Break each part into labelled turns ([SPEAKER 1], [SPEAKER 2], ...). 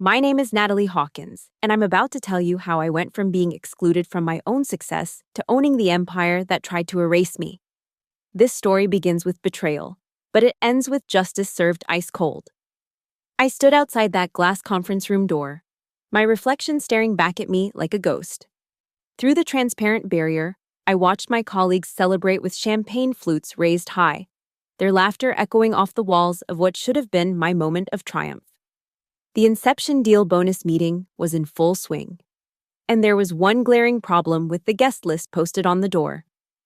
[SPEAKER 1] My name is Natalie Hawkins, and I'm about to tell you how I went from being excluded from my own success to owning the empire that tried to erase me. This story begins with betrayal, but it ends with justice served ice cold. I stood outside that glass conference room door, my reflection staring back at me like a ghost. Through the transparent barrier, I watched my colleagues celebrate with champagne flutes raised high, their laughter echoing off the walls of what should have been my moment of triumph. The Inception Deal bonus meeting was in full swing. And there was one glaring problem with the guest list posted on the door.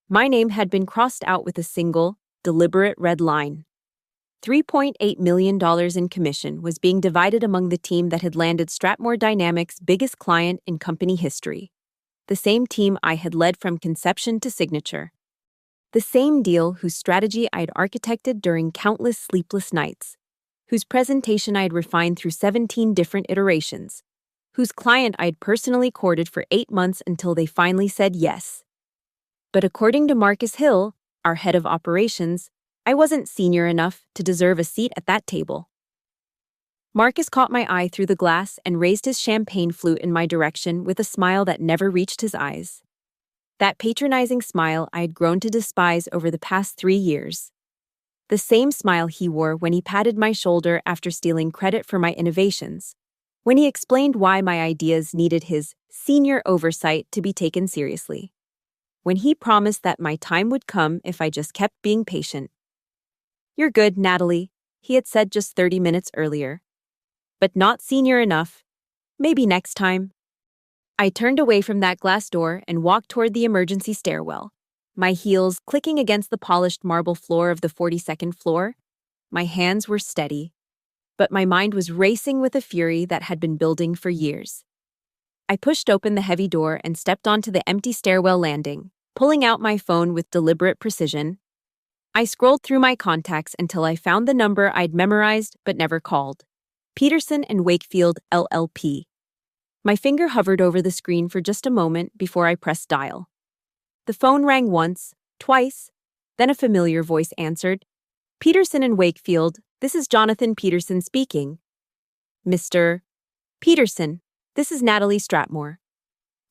[SPEAKER 1] My name had been crossed out with a single, deliberate red line. $3.8 million in commission was being divided among the team that had landed Stratmore Dynamics' biggest client in company history. The same team I had led from conception to signature. The same deal whose strategy I'd architected during countless sleepless nights, whose presentation I'd refined through 17 different iterations, whose client I'd personally courted for 8 months until they finally said yes. But according to Marcus Hill, our head of operations, I wasn't senior enough to deserve a seat at that table. Marcus caught my eye through the glass and raised his champagne flute in my direction with a smile that never reached his eyes. That patronizing smile I had grown to despise over the past 3 years. The same smile he wore when he patted my shoulder after stealing credit for my innovations, when he explained why my ideas needed his senior oversight to be taken seriously, when he promised that my time would come if I just kept being patient. "You're good, Natalie," he had said just 30 minutes earlier. "But not senior enough. Maybe next time." I turned away from that glass door and walked toward the emergency stairwell, my heels clicking against the polished marble floor of the 42nd floor. My hands were steady, but my mind was racing with a fury that had been building for years. I pushed open the heavy door and stepped onto the empty stairwell landing, pulling out my phone with deliberate precision. I scrolled through my contacts until I found the number I'd memorized but never called. Peterson and Wakefield, LLP. My finger hovered over the screen for just a moment before I pressed dial. The phone rang once, twice, then a familiar voice answered. "Peterson and Wakefield, this is Jonathan Peterson speaking." "Mr. Peterson, this is Natalie Stratmore.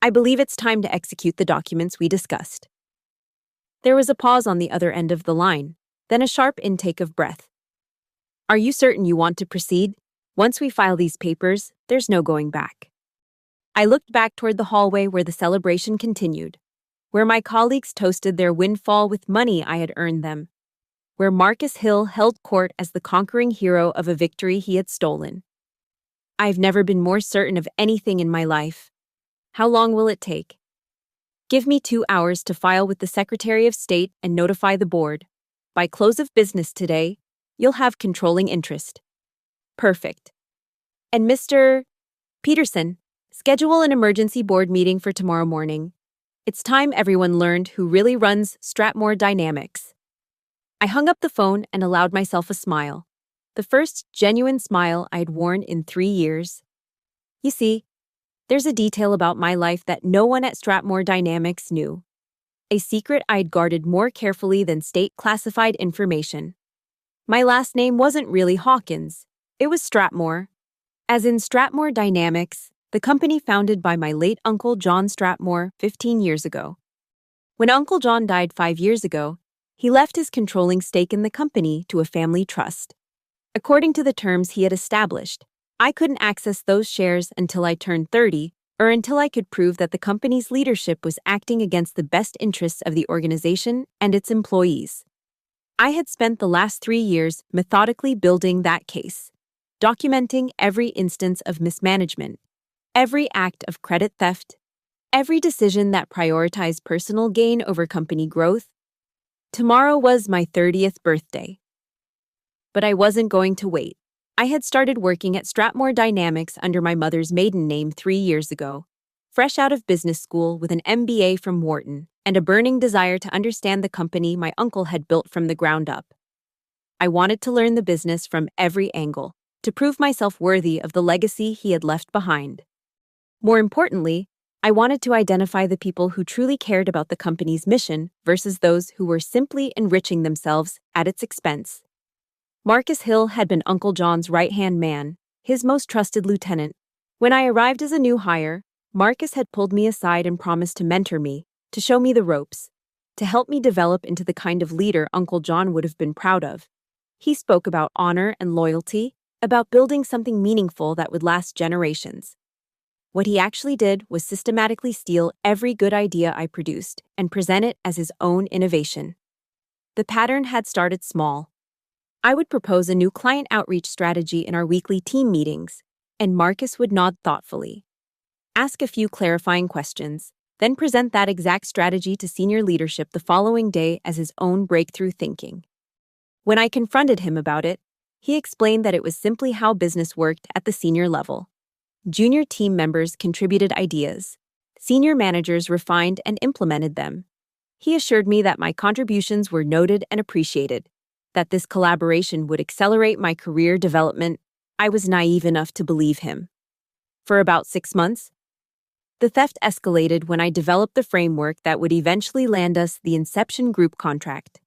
[SPEAKER 1] I believe it's time to execute the documents we discussed." There was a pause on the other end of the line, then a sharp intake of breath. "Are you certain you want to proceed? Once we file these papers, there's no going back." I looked back toward the hallway where the celebration continued, where my colleagues toasted their windfall with money I had earned them, where Marcus Hill held court as the conquering hero of a victory he had stolen. I've never been more certain of anything in my life. How long will it take? Give me 2 hours to file with the Secretary of State and notify the board. By close of business today, you'll have controlling interest. Perfect. And Mr. Peterson, schedule an emergency board meeting for tomorrow morning. It's time everyone learned who really runs Stratmore Dynamics. I hung up the phone and allowed myself a smile, the first genuine smile I'd worn in 3 years. You see, there's a detail about my life that no one at Stratmore Dynamics knew. A secret I'd guarded more carefully than state-classified information. My last name wasn't really Hawkins. It was Stratmore. As in Stratmore Dynamics, the company founded by my late Uncle John Stratmore 15 years ago. When Uncle John died 5 years ago, he left his controlling stake in the company to a family trust. According to the terms he had established, I couldn't access those shares until I turned 30 or until I could prove that the company's leadership was acting against the best interests of the organization and its employees. I had spent the last 3 years methodically building that case, documenting every instance of mismanagement, every act of credit theft, every decision that prioritized personal gain over company growth. Tomorrow was my 30th birthday. But I wasn't going to wait. I had started working at Stratmore Dynamics under my mother's maiden name 3 years ago, fresh out of business school with an MBA from Wharton and a burning desire to understand the company my uncle had built from the ground up. I wanted to learn the business from every angle, to prove myself worthy of the legacy he had left behind. More importantly, I wanted to identify the people who truly cared about the company's mission versus those who were simply enriching themselves at its expense. Marcus Hill had been Uncle John's right-hand man, his most trusted lieutenant. When I arrived as a new hire, Marcus had pulled me aside and promised to mentor me, to show me the ropes, to help me develop into the kind of leader Uncle John would have been proud of. He spoke about honor and loyalty, about building something meaningful that would last generations. What he actually did was systematically steal every good idea I produced and present it as his own innovation. The pattern had started small. I would propose a new client outreach strategy in our weekly team meetings, and Marcus would nod thoughtfully, ask a few clarifying questions, then present that exact strategy to senior leadership the following day as his own breakthrough thinking. When I confronted him about it, he explained that it was simply how business worked at the senior level. Junior team members contributed ideas. Senior managers refined and implemented them. He assured me that my contributions were noted and appreciated, that this collaboration would accelerate my career development. I was naive enough to believe him. For about 6 months, the theft escalated when I developed the framework that would eventually land us the Inception Group contract.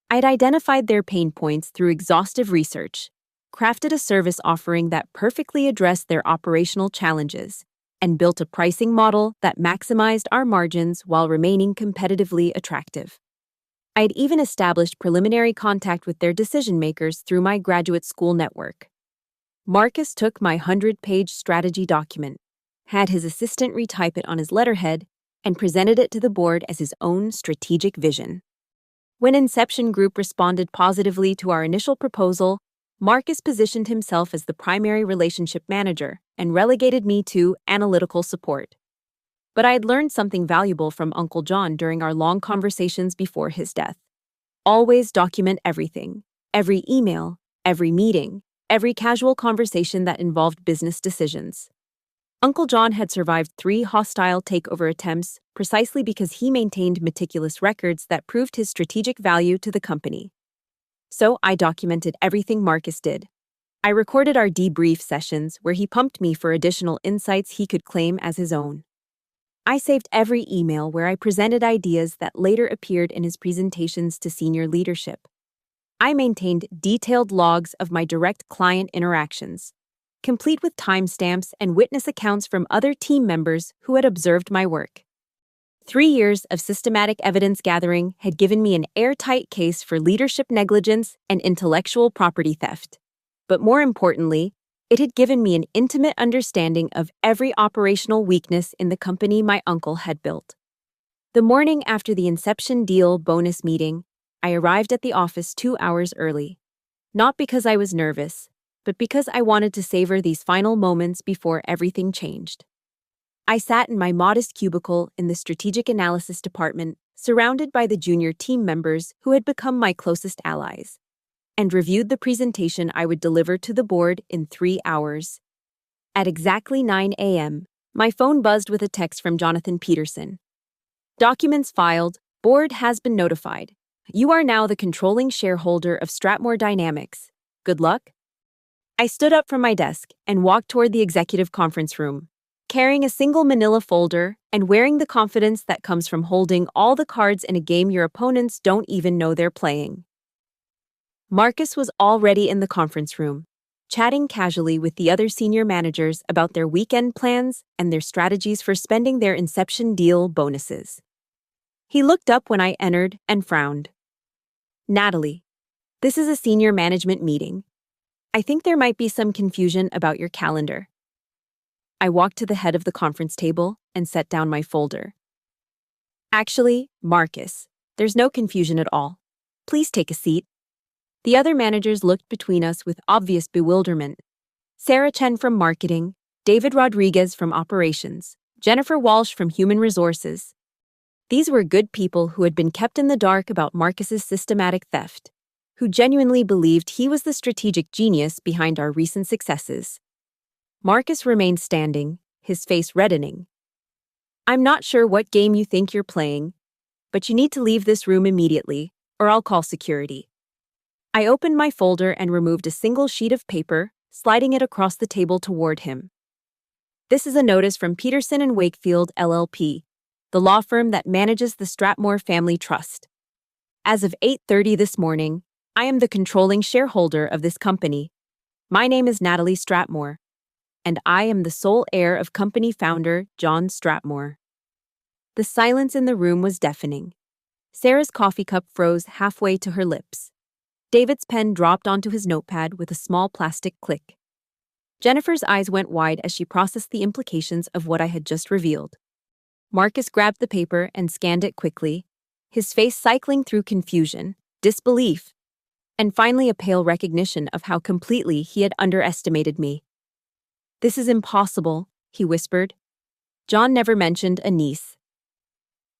[SPEAKER 1] I'd identified their pain points through exhaustive research, crafted a service offering that perfectly addressed their operational challenges, and built a pricing model that maximized our margins while remaining competitively attractive. I'd even established preliminary contact with their decision-makers through my graduate school network. Marcus took my 100-page strategy document, had his assistant retype it on his letterhead, and presented it to the board as his own strategic vision. When Inception Group responded positively to our initial proposal, Marcus positioned himself as the primary relationship manager and relegated me to analytical support. But I had learned something valuable from Uncle John during our long conversations before his death. Always document everything, every email, every meeting, every casual conversation that involved business decisions. Uncle John had survived 3 hostile takeover attempts precisely because he maintained meticulous records that proved his strategic value to the company. So I documented everything Marcus did. I recorded our debrief sessions where he pumped me for additional insights he could claim as his own. I saved every email where I presented ideas that later appeared in his presentations to senior leadership. I maintained detailed logs of my direct client interactions, complete with timestamps and witness accounts from other team members who had observed my work. 3 years of systematic evidence gathering had given me an airtight case for leadership negligence and intellectual property theft. But more importantly, it had given me an intimate understanding of every operational weakness in the company my uncle had built. The morning after the Inception Deal bonus meeting, I arrived at the office 2 hours early. Not because I was nervous, but because I wanted to savor these final moments before everything changed. I sat in my modest cubicle in the strategic analysis department, surrounded by the junior team members who had become my closest allies, and reviewed the presentation I would deliver to the board in 3 hours. At exactly 9 a.m., my phone buzzed with a text from Jonathan Peterson. Documents filed, board has been notified. You are now the controlling shareholder of Stratmore Dynamics. Good luck. I stood up from my desk and walked toward the executive conference room, carrying a single manila folder and wearing the confidence that comes from holding all the cards in a game your opponents don't even know they're playing. Marcus was already in the conference room, chatting casually with the other senior managers about their weekend plans and their strategies for spending their Inception Deal bonuses. He looked up when I entered and frowned. Natalie, this is a senior management meeting. I think there might be some confusion about your calendar. I walked to the head of the conference table and set down my folder. Actually, Marcus, there's no confusion at all. Please take a seat. The other managers looked between us with obvious bewilderment. Sarah Chen from marketing, David Rodriguez from operations, Jennifer Walsh from human resources. These were good people who had been kept in the dark about Marcus's systematic theft, who genuinely believed he was the strategic genius behind our recent successes. Marcus remained standing, his face reddening. I'm not sure what game you think you're playing, but you need to leave this room immediately, or I'll call security. I opened my folder and removed a single sheet of paper, sliding it across the table toward him. This is a notice from Peterson and Wakefield, LLP, the law firm that manages the Stratmore Family Trust. As of 8:30 this morning, I am the controlling shareholder of this company. My name is Natalie Stratmore, and I am the sole heir of company founder John Stratmore. The silence in the room was deafening. Sarah's coffee cup froze halfway to her lips. David's pen dropped onto his notepad with a small plastic click. Jennifer's eyes went wide as she processed the implications of what I had just revealed. Marcus grabbed the paper and scanned it quickly, his face cycling through confusion, disbelief, and finally a pale recognition of how completely he had underestimated me. "This is impossible," he whispered. "John never mentioned a niece."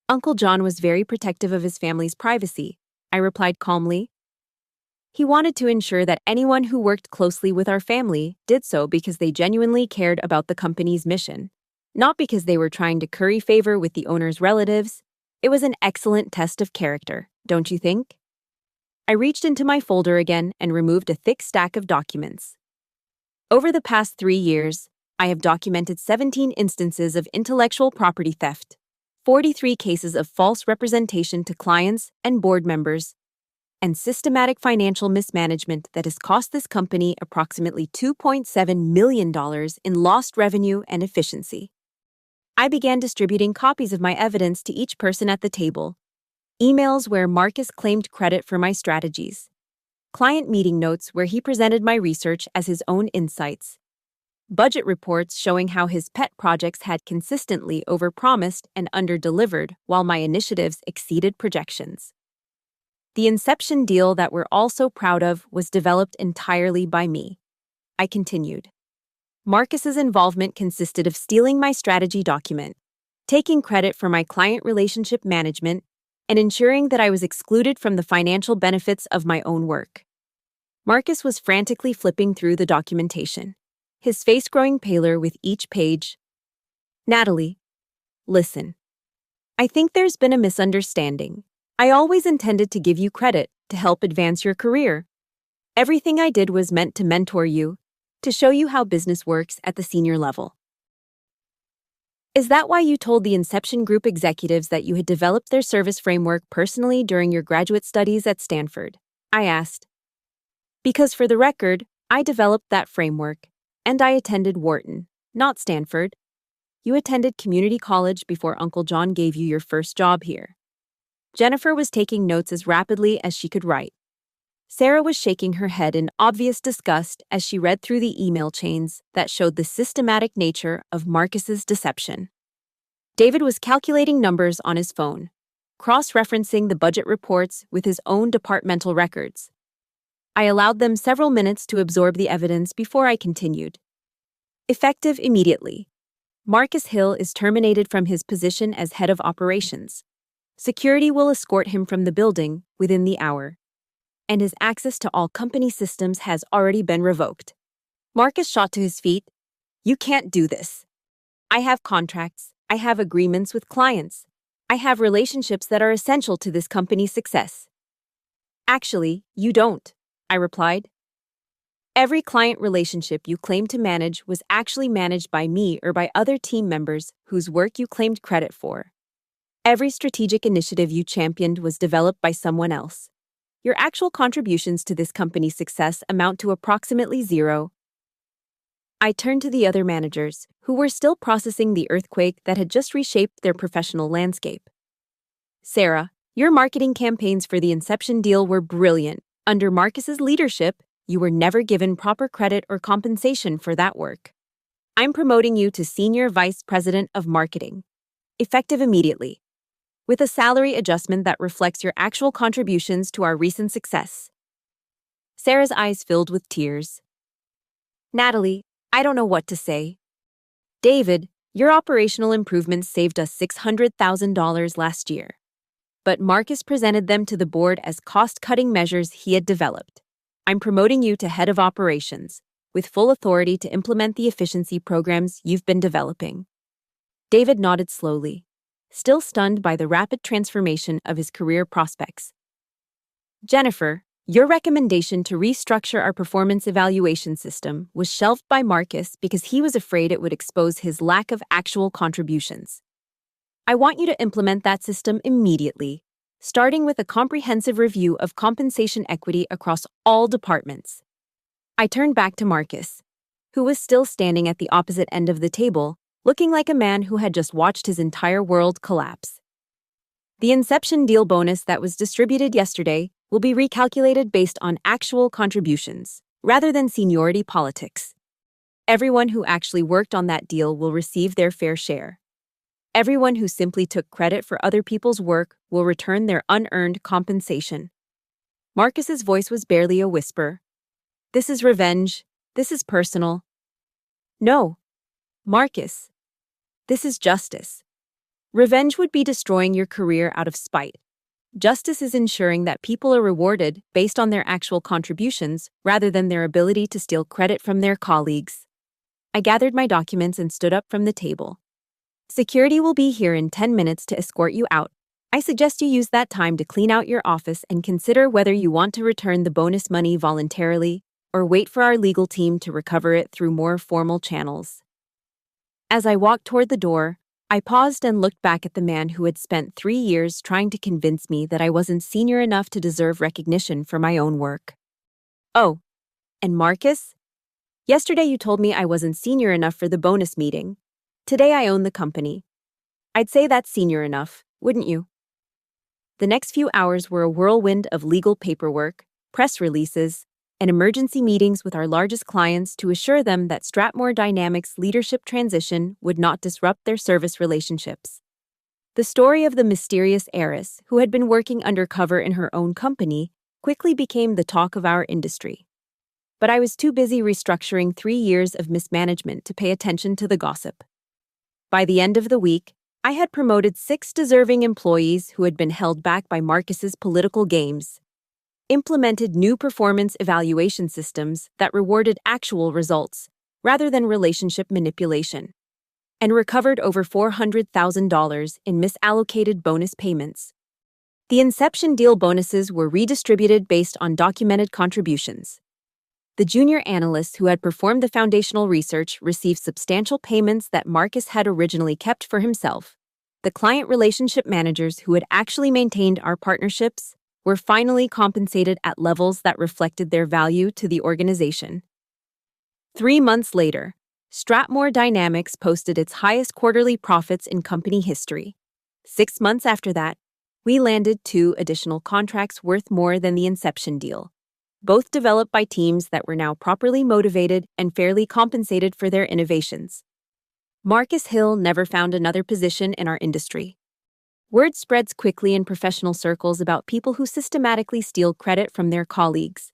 [SPEAKER 1] "Uncle John was very protective of his family's privacy," I replied calmly. "He wanted to ensure that anyone who worked closely with our family did so because they genuinely cared about the company's mission, not because they were trying to curry favor with the owner's relatives. It was an excellent test of character, don't you think?" I reached into my folder again and removed a thick stack of documents. Over the past 3 years, I have documented 17 instances of intellectual property theft, 43 cases of false representation to clients and board members, and systematic financial mismanagement that has cost this company approximately $2.7 million in lost revenue and efficiency. I began distributing copies of my evidence to each person at the table. Emails where Marcus claimed credit for my strategies. Client meeting notes where he presented my research as his own insights. Budget reports showing how his pet projects had consistently overpromised and underdelivered while my initiatives exceeded projections. The Inception deal that we're all so proud of was developed entirely by me. I continued. Marcus's involvement consisted of stealing my strategy document, taking credit for my client relationship management, and ensuring that I was excluded from the financial benefits of my own work. Marcus was frantically flipping through the documentation, his face growing paler with each page. "Natalie, listen. I think there's been a misunderstanding. I always intended to give you credit to help advance your career. Everything I did was meant to mentor you, to show you how business works at the senior level." "Is that why you told the Inception Group executives that you had developed their service framework personally during your graduate studies at Stanford?" I asked. "Because for the record, I developed that framework, and I attended Wharton, not Stanford. You attended community college before Uncle John gave you your first job here." Jennifer was taking notes as rapidly as she could write. Sarah was shaking her head in obvious disgust as she read through the email chains that showed the systematic nature of Marcus's deception. David was calculating numbers on his phone, cross-referencing the budget reports with his own departmental records. I allowed them several minutes to absorb the evidence before I continued. Effective immediately. Marcus Hill is terminated from his position as head of operations. Security will escort him from the building within the hour, and his access to all company systems has already been revoked. Marcus shot to his feet. "You can't do this. I have contracts. I have agreements with clients. I have relationships that are essential to this company's success." "Actually, you don't," I replied. "Every client relationship you claim to manage was actually managed by me or by other team members whose work you claimed credit for. Every strategic initiative you championed was developed by someone else. Your actual contributions to this company's success amount to approximately zero." I turned to the other managers, who were still processing the earthquake that had just reshaped their professional landscape. "Sarah, your marketing campaigns for the Inception deal were brilliant. Under Marcus's leadership, you were never given proper credit or compensation for that work. I'm promoting you to Senior Vice President of Marketing, effective immediately, with a salary adjustment that reflects your actual contributions to our recent success." Sarah's eyes filled with tears. "Natalie, I don't know what to say. David, your operational improvements saved us $600,000 last year. But Marcus presented them to the board as cost-cutting measures he had developed. I'm promoting you to head of operations, with full authority to implement the efficiency programs you've been developing." David nodded slowly, still stunned by the rapid transformation of his career prospects. "Jennifer, your recommendation to restructure our performance evaluation system was shelved by Marcus because he was afraid it would expose his lack of actual contributions. I want you to implement that system immediately, starting with a comprehensive review of compensation equity across all departments. I turned back to Marcus, who was still standing at the opposite end of the table, looking like a man who had just watched his entire world collapse. The inception deal bonus that was distributed yesterday will be recalculated based on actual contributions, rather than seniority politics. Everyone who actually worked on that deal will receive their fair share. Everyone who simply took credit for other people's work will return their unearned compensation. Marcus's voice was barely a whisper. This is revenge. This is personal. No, Marcus. This is justice. Revenge would be destroying your career out of spite. Justice is ensuring that people are rewarded based on their actual contributions rather than their ability to steal credit from their colleagues. I gathered my documents and stood up from the table. Security will be here in 10 minutes to escort you out. I suggest you use that time to clean out your office and consider whether you want to return the bonus money voluntarily or wait for our legal team to recover it through more formal channels. As I walked toward the door, I paused and looked back at the man who had spent 3 years trying to convince me that I wasn't senior enough to deserve recognition for my own work. Oh, and Marcus? Yesterday you told me I wasn't senior enough for the bonus meeting. Today I own the company. I'd say that's senior enough, wouldn't you? The next few hours were a whirlwind of legal paperwork, press releases, and emergency meetings with our largest clients to assure them that Stratmore Dynamics' leadership transition would not disrupt their service relationships. The story of the mysterious heiress who had been working undercover in her own company quickly became the talk of our industry. But I was too busy restructuring 3 years of mismanagement to pay attention to the gossip. By the end of the week, I had promoted 6 deserving employees who had been held back by Marcus's political games, implemented new performance evaluation systems that rewarded actual results rather than relationship manipulation, and recovered over $400,000 in misallocated bonus payments. The inception deal bonuses were redistributed based on documented contributions. The junior analysts who had performed the foundational research received substantial payments that Marcus had originally kept for himself. The client relationship managers who had actually maintained our partnerships were finally compensated at levels that reflected their value to the organization. 3 months later, Stratmore Dynamics posted its highest quarterly profits in company history. 6 months after that, we landed 2 additional contracts worth more than the inception deal, both developed by teams that were now properly motivated and fairly compensated for their innovations. Marcus Hill never found another position in our industry. Word spreads quickly in professional circles about people who systematically steal credit from their colleagues.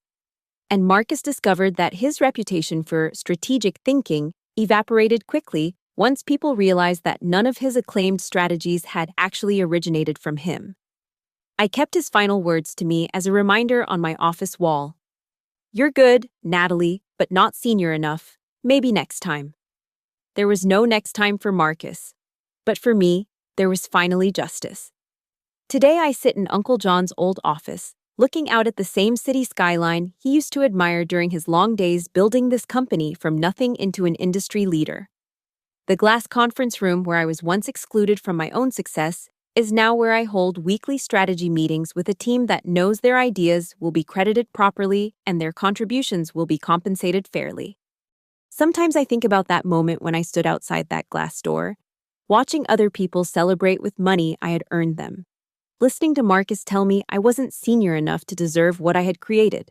[SPEAKER 1] And Marcus discovered that his reputation for strategic thinking evaporated quickly once people realized that none of his acclaimed strategies had actually originated from him. I kept his final words to me as a reminder on my office wall. You're good, Natalie, but not senior enough. Maybe next time. There was no next time for Marcus. But for me, there was finally justice. Today I sit in Uncle John's old office, looking out at the same city skyline he used to admire during his long days building this company from nothing into an industry leader. The glass conference room where I was once excluded from my own success is now where I hold weekly strategy meetings with a team that knows their ideas will be credited properly and their contributions will be compensated fairly. Sometimes I think about that moment when I stood outside that glass door, watching other people celebrate with money I had earned them, listening to Marcus tell me I wasn't senior enough to deserve what I had created.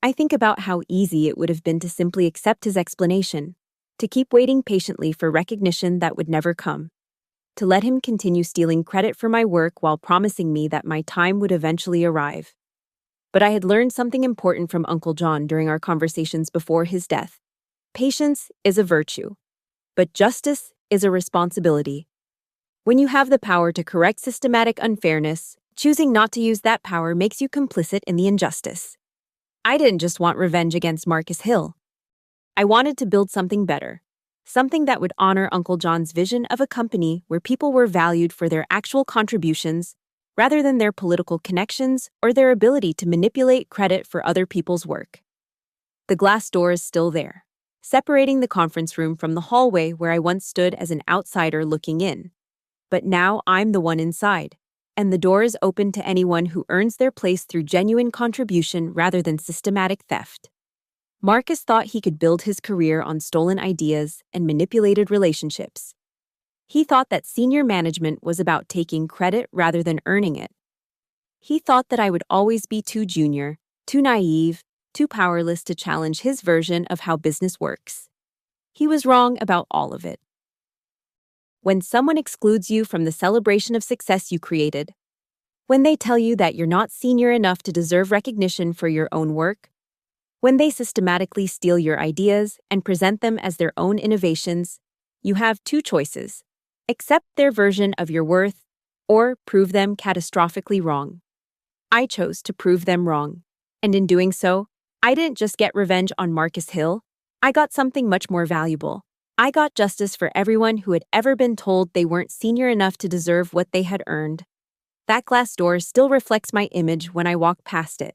[SPEAKER 1] I think about how easy it would have been to simply accept his explanation, to keep waiting patiently for recognition that would never come, to let him continue stealing credit for my work while promising me that my time would eventually arrive. But I had learned something important from Uncle John during our conversations before his death. Patience is a virtue, but justice is a responsibility. When you have the power to correct systematic unfairness, choosing not to use that power makes you complicit in the injustice. I didn't just want revenge against Marcus Hill. I wanted to build something better, something that would honor Uncle John's vision of a company where people were valued for their actual contributions rather than their political connections or their ability to manipulate credit for other people's work. The glass door is still there, separating the conference room from the hallway where I once stood as an outsider looking in. But now I'm the one inside, and the door is open to anyone who earns their place through genuine contribution rather than systematic theft. Marcus thought he could build his career on stolen ideas and manipulated relationships. He thought that senior management was about taking credit rather than earning it. He thought that I would always be too junior, too naive, too powerless to challenge his version of how business works. He was wrong about all of it. When someone excludes you from the celebration of success you created, when they tell you that you're not senior enough to deserve recognition for your own work, when they systematically steal your ideas and present them as their own innovations, you have two choices: accept their version of your worth or prove them catastrophically wrong. I chose to prove them wrong, and in doing so, I didn't just get revenge on Marcus Hill, I got something much more valuable. I got justice for everyone who had ever been told they weren't senior enough to deserve what they had earned. That glass door still reflects my image when I walk past it,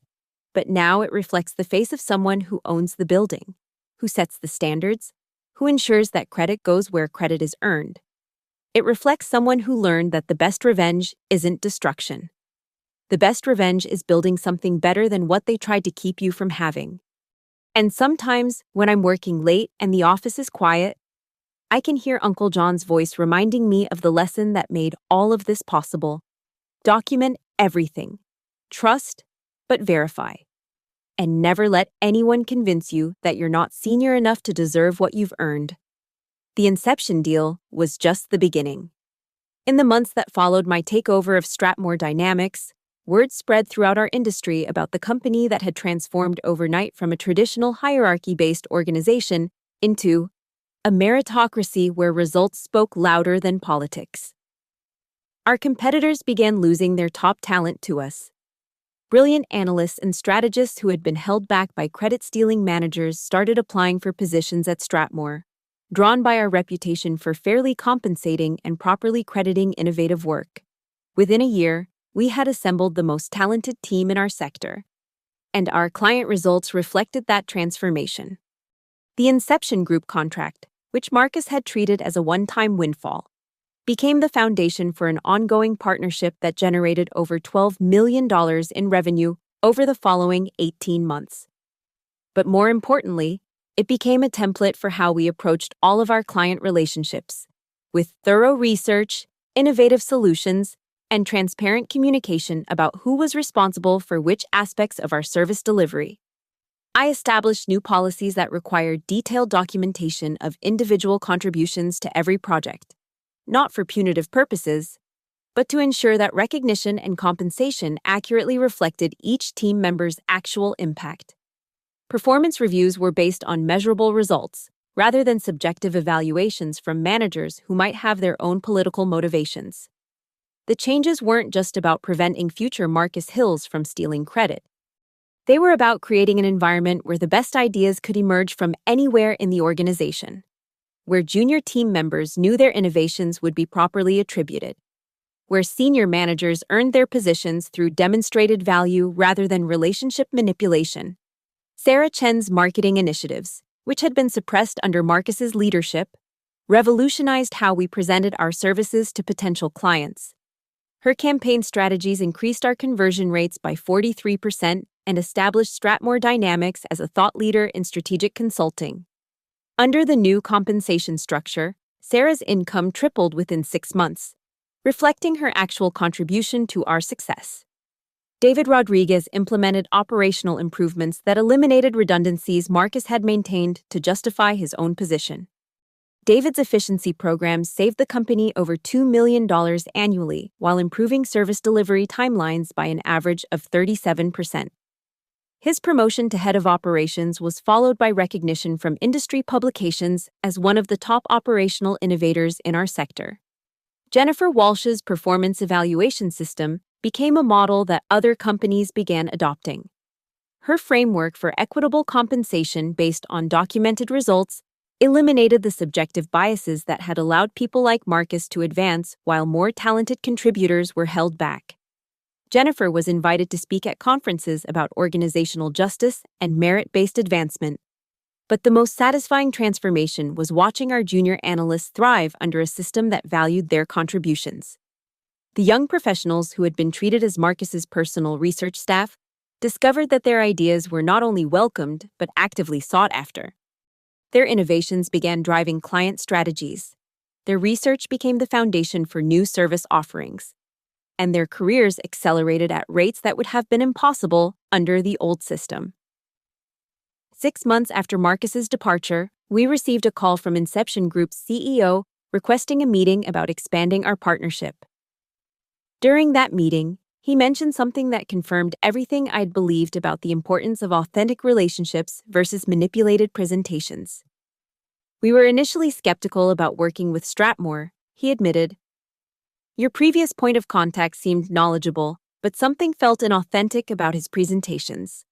[SPEAKER 1] but now it reflects the face of someone who owns the building, who sets the standards, who ensures that credit goes where credit is earned. It reflects someone who learned that the best revenge isn't destruction. The best revenge is building something better than what they tried to keep you from having. And sometimes, when I'm working late and the office is quiet, I can hear Uncle John's voice reminding me of the lesson that made all of this possible. Document everything. Trust, but verify. And never let anyone convince you that you're not senior enough to deserve what you've earned. The Inception deal was just the beginning. In the months that followed my takeover of Stratmore Dynamics, word spread throughout our industry about the company that had transformed overnight from a traditional hierarchy-based organization into a meritocracy where results spoke louder than politics. Our competitors began losing their top talent to us. Brilliant analysts and strategists who had been held back by credit-stealing managers started applying for positions at Stratmore, drawn by our reputation for fairly compensating and properly crediting innovative work. Within a year, we had assembled the most talented team in our sector, and our client results reflected that transformation. The Inception Group contract, which Marcus had treated as a one-time windfall, became the foundation for an ongoing partnership that generated over $12 million in revenue over the following 18 months. But more importantly, it became a template for how we approached all of our client relationships, with thorough research, innovative solutions, and transparent communication about who was responsible for which aspects of our service delivery. I established new policies that required detailed documentation of individual contributions to every project, not for punitive purposes, but to ensure that recognition and compensation accurately reflected each team member's actual impact. Performance reviews were based on measurable results, rather than subjective evaluations from managers who might have their own political motivations. The changes weren't just about preventing future Marcus Hills from stealing credit. They were about creating an environment where the best ideas could emerge from anywhere in the organization, where junior team members knew their innovations would be properly attributed, where senior managers earned their positions through demonstrated value rather than relationship manipulation. Sarah Chen's marketing initiatives, which had been suppressed under Marcus's leadership, revolutionized how we presented our services to potential clients. Her campaign strategies increased our conversion rates by 43% and established Stratmore Dynamics as a thought leader in strategic consulting. Under the new compensation structure, Sarah's income tripled within 6 months, reflecting her actual contribution to our success. David Rodriguez implemented operational improvements that eliminated redundancies Marcus had maintained to justify his own position. David's efficiency programs saved the company over $2 million annually while improving service delivery timelines by an average of 37%. His promotion to head of operations was followed by recognition from industry publications as one of the top operational innovators in our sector. Jennifer Walsh's performance evaluation system became a model that other companies began adopting. Her framework for equitable compensation based on documented results eliminated the subjective biases that had allowed people like Marcus to advance while more talented contributors were held back. Jennifer was invited to speak at conferences about organizational justice and merit-based advancement. But the most satisfying transformation was watching our junior analysts thrive under a system that valued their contributions. The young professionals who had been treated as Marcus's personal research staff discovered that their ideas were not only welcomed but actively sought after. Their innovations began driving client strategies. Their research became the foundation for new service offerings, and their careers accelerated at rates that would have been impossible under the old system. 6 months after Marcus's departure, we received a call from Inception Group's CEO requesting a meeting about expanding our partnership. During that meeting, he mentioned something that confirmed everything I'd believed about the importance of authentic relationships versus manipulated presentations. We were initially skeptical about working with Stratmore, he admitted. Your previous point of contact seemed knowledgeable, but something felt inauthentic about his presentations.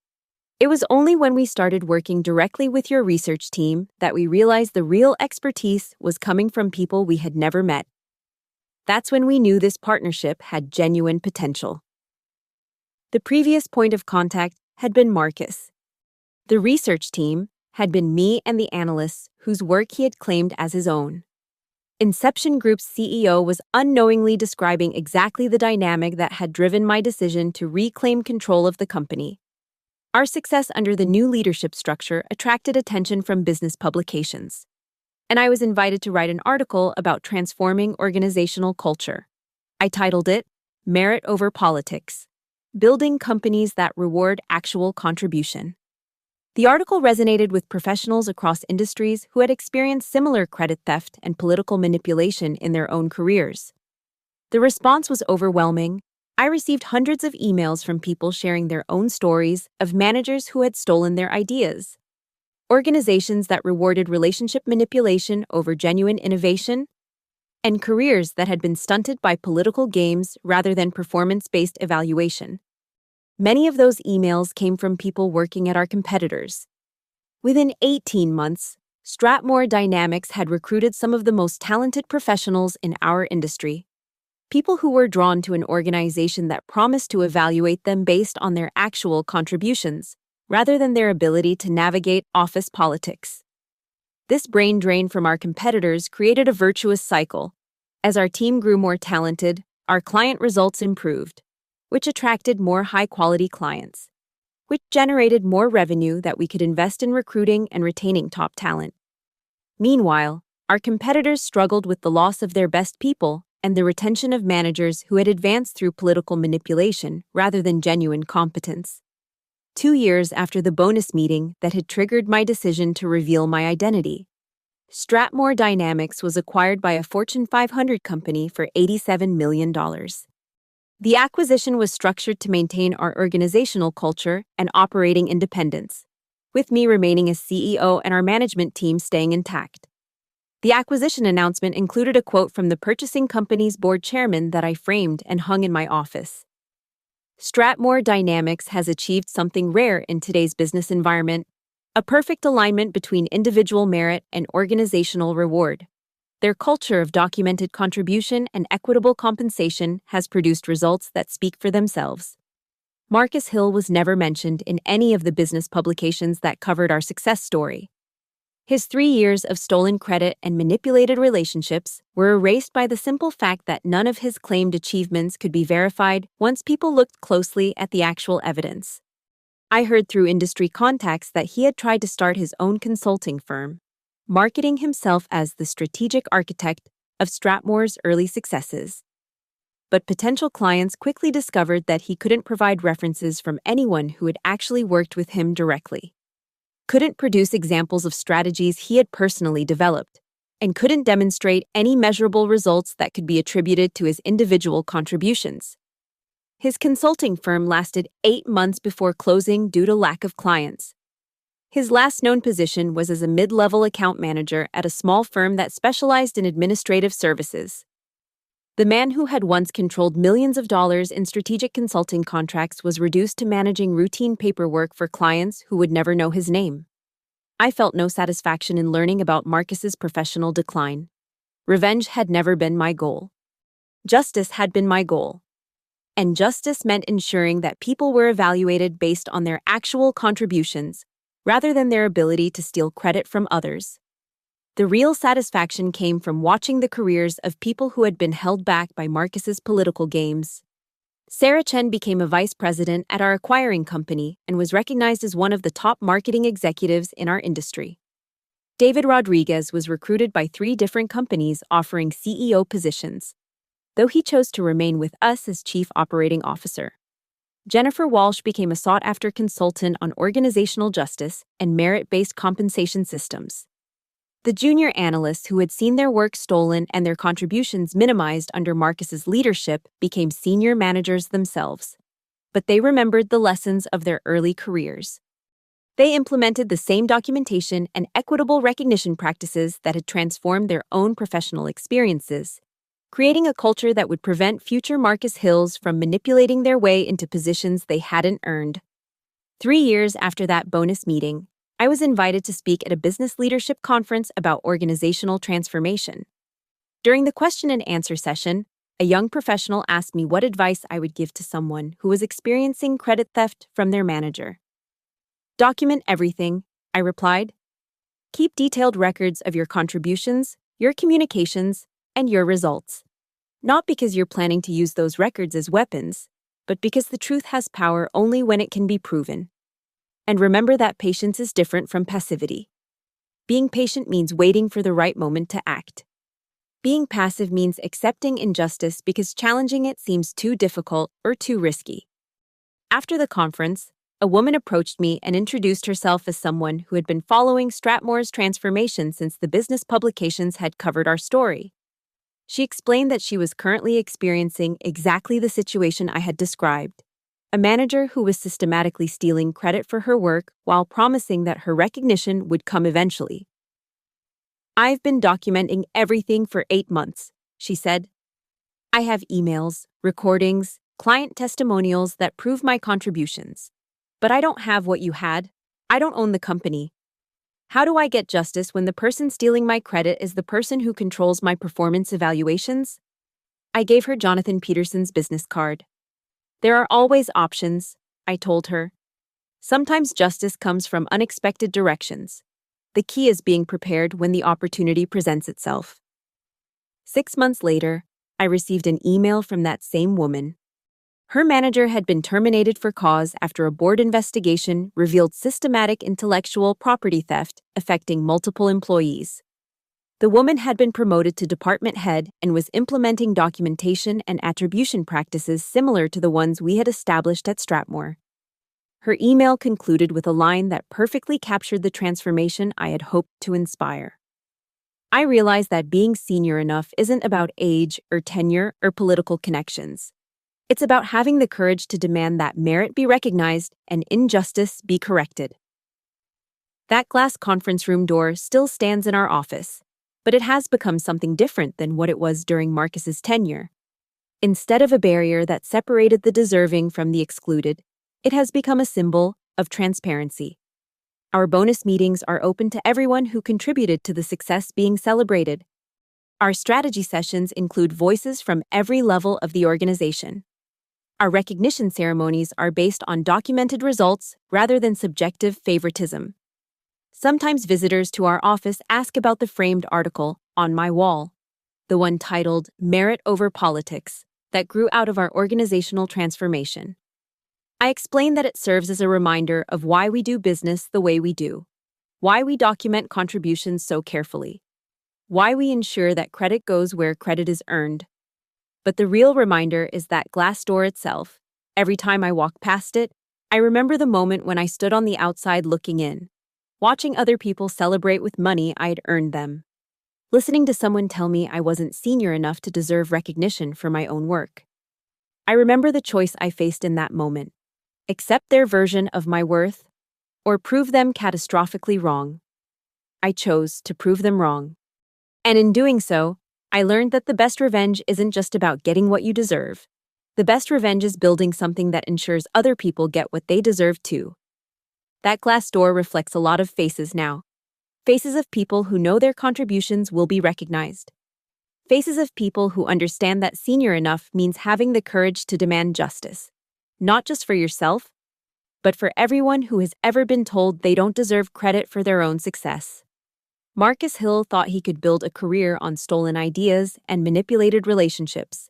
[SPEAKER 1] It was only when we started working directly with your research team that we realized the real expertise was coming from people we had never met. That's when we knew this partnership had genuine potential. The previous point of contact had been Marcus. The research team had been me and the analysts whose work he had claimed as his own. Inception Group's CEO was unknowingly describing exactly the dynamic that had driven my decision to reclaim control of the company. Our success under the new leadership structure attracted attention from business publications, and I was invited to write an article about transforming organizational culture. I titled it, Merit Over Politics: Building Companies That Reward Actual Contribution. The article resonated with professionals across industries who had experienced similar credit theft and political manipulation in their own careers. The response was overwhelming. I received hundreds of emails from people sharing their own stories of managers who had stolen their ideas, organizations that rewarded relationship manipulation over genuine innovation, and careers that had been stunted by political games rather than performance-based evaluation. Many of those emails came from people working at our competitors. Within 18 months, Stratmore Dynamics had recruited some of the most talented professionals in our industry. People who were drawn to an organization that promised to evaluate them based on their actual contributions, rather than their ability to navigate office politics. This brain drain from our competitors created a virtuous cycle. As our team grew more talented, our client results improved, which attracted more high-quality clients, which generated more revenue that we could invest in recruiting and retaining top talent. Meanwhile, our competitors struggled with the loss of their best people and the retention of managers who had advanced through political manipulation rather than genuine competence. 2 years after the bonus meeting that had triggered my decision to reveal my identity, Stratmore Dynamics was acquired by a Fortune 500 company for $87 million. The acquisition was structured to maintain our organizational culture and operating independence, with me remaining as CEO and our management team staying intact. The acquisition announcement included a quote from the purchasing company's board chairman that I framed and hung in my office. Stratmore Dynamics has achieved something rare in today's business environment, a perfect alignment between individual merit and organizational reward. Their culture of documented contribution and equitable compensation has produced results that speak for themselves. Marcus Hill was never mentioned in any of the business publications that covered our success story. His 3 years of stolen credit and manipulated relationships were erased by the simple fact that none of his claimed achievements could be verified once people looked closely at the actual evidence. I heard through industry contacts that he had tried to start his own consulting firm, marketing himself as the strategic architect of Stratmore's early successes. But potential clients quickly discovered that he couldn't provide references from anyone who had actually worked with him directly, couldn't produce examples of strategies he had personally developed, and couldn't demonstrate any measurable results that could be attributed to his individual contributions. His consulting firm lasted 8 months before closing due to lack of clients. His last known position was as a mid-level account manager at a small firm that specialized in administrative services. The man who had once controlled millions of dollars in strategic consulting contracts was reduced to managing routine paperwork for clients who would never know his name. I felt no satisfaction in learning about Marcus's professional decline. Revenge had never been my goal. Justice had been my goal. And justice meant ensuring that people were evaluated based on their actual contributions, rather than their ability to steal credit from others. The real satisfaction came from watching the careers of people who had been held back by Marcus's political games. Sarah Chen became a vice president at our acquiring company and was recognized as one of the top marketing executives in our industry. David Rodriguez was recruited by 3 different companies offering CEO positions, though he chose to remain with us as chief operating officer. Jennifer Walsh became a sought-after consultant on organizational justice and merit-based compensation systems. The junior analysts who had seen their work stolen and their contributions minimized under Marcus's leadership became senior managers themselves. But they remembered the lessons of their early careers. They implemented the same documentation and equitable recognition practices that had transformed their own professional experiences, creating a culture that would prevent future Marcus Hills from manipulating their way into positions they hadn't earned. 3 years after that bonus meeting, I was invited to speak at a business leadership conference about organizational transformation. During the question and answer session, a young professional asked me what advice I would give to someone who was experiencing credit theft from their manager. Document everything, I replied. Keep detailed records of your contributions, your communications, and your results. Not because you're planning to use those records as weapons, but because the truth has power only when it can be proven. And remember that patience is different from passivity. Being patient means waiting for the right moment to act. Being passive means accepting injustice because challenging it seems too difficult or too risky. After the conference, a woman approached me and introduced herself as someone who had been following Strathmore's transformation since the business publications had covered our story. She explained that she was currently experiencing exactly the situation I had described. A manager who was systematically stealing credit for her work while promising that her recognition would come eventually. I've been documenting everything for 8 months, she said. I have emails, recordings, client testimonials that prove my contributions. But I don't have what you had. I don't own the company. How do I get justice when the person stealing my credit is the person who controls my performance evaluations? I gave her Jonathan Peterson's business card. There are always options, I told her. Sometimes justice comes from unexpected directions. The key is being prepared when the opportunity presents itself. 6 months later, I received an email from that same woman. Her manager had been terminated for cause after a board investigation revealed systematic intellectual property theft affecting multiple employees. The woman had been promoted to department head and was implementing documentation and attribution practices similar to the ones we had established at Strathmore. Her email concluded with a line that perfectly captured the transformation I had hoped to inspire. I realized that being senior enough isn't about age or tenure or political connections. It's about having the courage to demand that merit be recognized and injustice be corrected. That glass conference room door still stands in our office, but it has become something different than what it was during Marcus's tenure. Instead of a barrier that separated the deserving from the excluded, it has become a symbol of transparency. Our bonus meetings are open to everyone who contributed to the success being celebrated. Our strategy sessions include voices from every level of the organization. Our recognition ceremonies are based on documented results rather than subjective favoritism. Sometimes visitors to our office ask about the framed article on my wall, the one titled Merit Over Politics, that grew out of our organizational transformation. I explain that it serves as a reminder of why we do business the way we do, why we document contributions so carefully, why we ensure that credit goes where credit is earned. But the real reminder is that glass door itself. Every time I walk past it, I remember the moment when I stood on the outside looking in, watching other people celebrate with money I'd earned them, listening to someone tell me I wasn't senior enough to deserve recognition for my own work. I remember the choice I faced in that moment: accept their version of my worth or prove them catastrophically wrong. I chose to prove them wrong. And in doing so, I learned that the best revenge isn't just about getting what you deserve. The best revenge is building something that ensures other people get what they deserve too. That glass door reflects a lot of faces now. Faces of people who know their contributions will be recognized. Faces of people who understand that senior enough means having the courage to demand justice. Not just for yourself, but for everyone who has ever been told they don't deserve credit for their own success. Marcus Hill thought he could build a career on stolen ideas and manipulated relationships.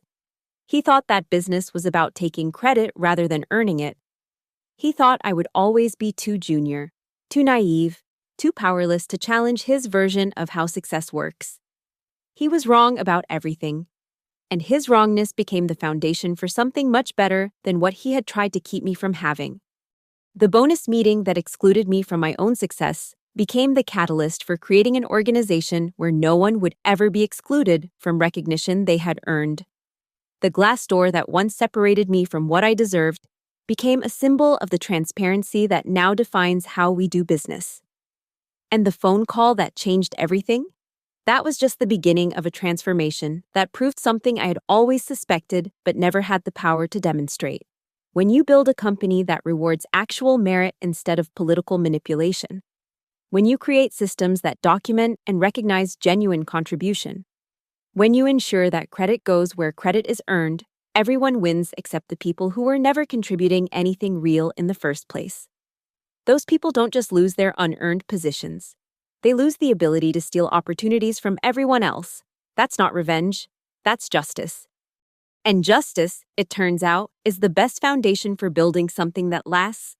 [SPEAKER 1] He thought that business was about taking credit rather than earning it. He thought I would always be too junior, too naive, too powerless to challenge his version of how success works. He was wrong about everything, and his wrongness became the foundation for something much better than what he had tried to keep me from having. The bonus meeting that excluded me from my own success became the catalyst for creating an organization where no one would ever be excluded from recognition they had earned. The glass door that once separated me from what I deserved became a symbol of the transparency that now defines how we do business. And the phone call that changed everything? That was just the beginning of a transformation that proved something I had always suspected but never had the power to demonstrate. When you build a company that rewards actual merit instead of political manipulation, when you create systems that document and recognize genuine contribution, when you ensure that credit goes where credit is earned, everyone wins except the people who were never contributing anything real in the first place. Those people don't just lose their unearned positions. They lose the ability to steal opportunities from everyone else. That's not revenge. That's justice. And justice, it turns out, is the best foundation for building something that lasts